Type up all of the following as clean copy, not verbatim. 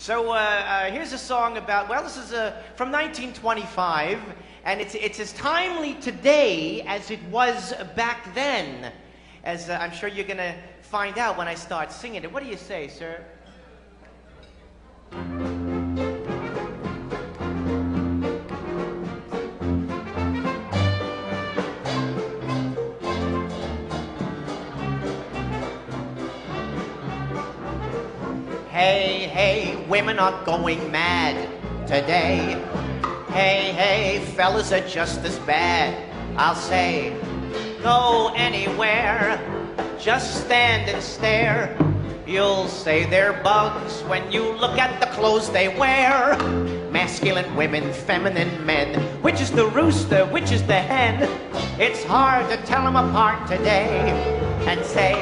So here's a song about, well, this is from 1925, and it's as timely today as it was back then, as I'm sure you're going to find out when I start singing it. What do you say, sir? Hey, hey, women are going mad today. Hey, hey, fellas are just as bad. I'll say, go anywhere, just stand and stare. You'll say they're bugs when you look at the clothes they wear. Masculine women, feminine men. Which is the rooster, which is the hen? It's hard to tell them apart today. And say,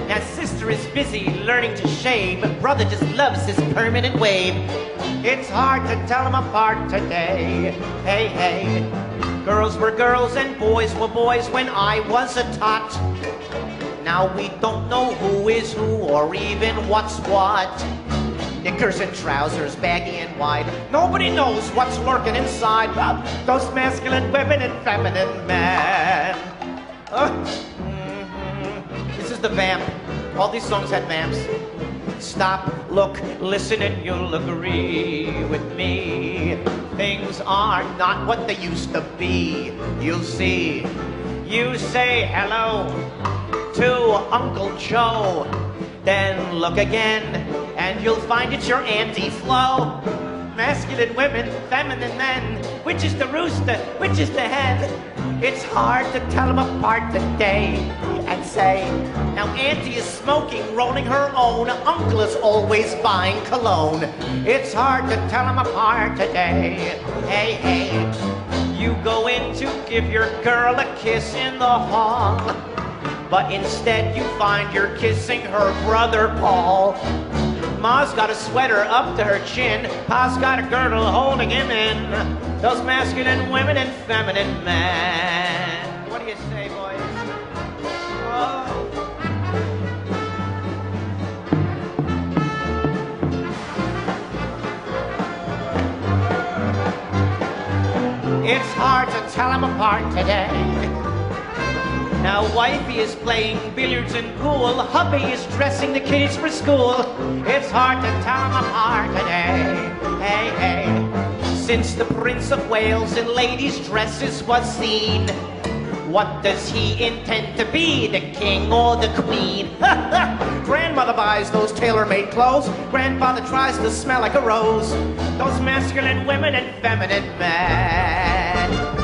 now sister is busy learning to shave, but brother just loves his permanent wave. It's hard to tell them apart today. Hey, hey, girls were girls and boys were boys when I was a tot. Now we don't know who is who or even what's what. Knickers and trousers, baggy and wide. Nobody knows what's lurking inside those masculine women and feminine men. This is the vamp. All these songs had vamps. Stop, look, listen, and you'll agree with me. Things are not what they used to be. You'll see. You say hello to Uncle Joe, then look again, and you'll find it's your Auntie Flo. Masculine women, feminine men. Which is the rooster, which is the hen? It's hard to tell them apart today. And say, now Auntie is smoking, rolling her own. Uncle is always buying cologne. It's hard to tell them apart today. Hey, hey, you go in to give your girl a kiss in the hall, but instead you find you're kissing her brother Paul. Ma's got a sweater up to her chin. Pa's got a girdle holding him in. Those masculine women and feminine men. What do you say, boys? Oh. It's hard to tell them apart today. Now wifey is playing billiards and pool. Hubby is dressing the kids for school. It's hard to tell them apart today. Hey, hey, since the Prince of Wales in ladies' dresses was seen, what does he intend to be, the king or the queen? Grandmother buys those tailor-made clothes. Grandfather tries to smell like a rose. Those masculine women and feminine men.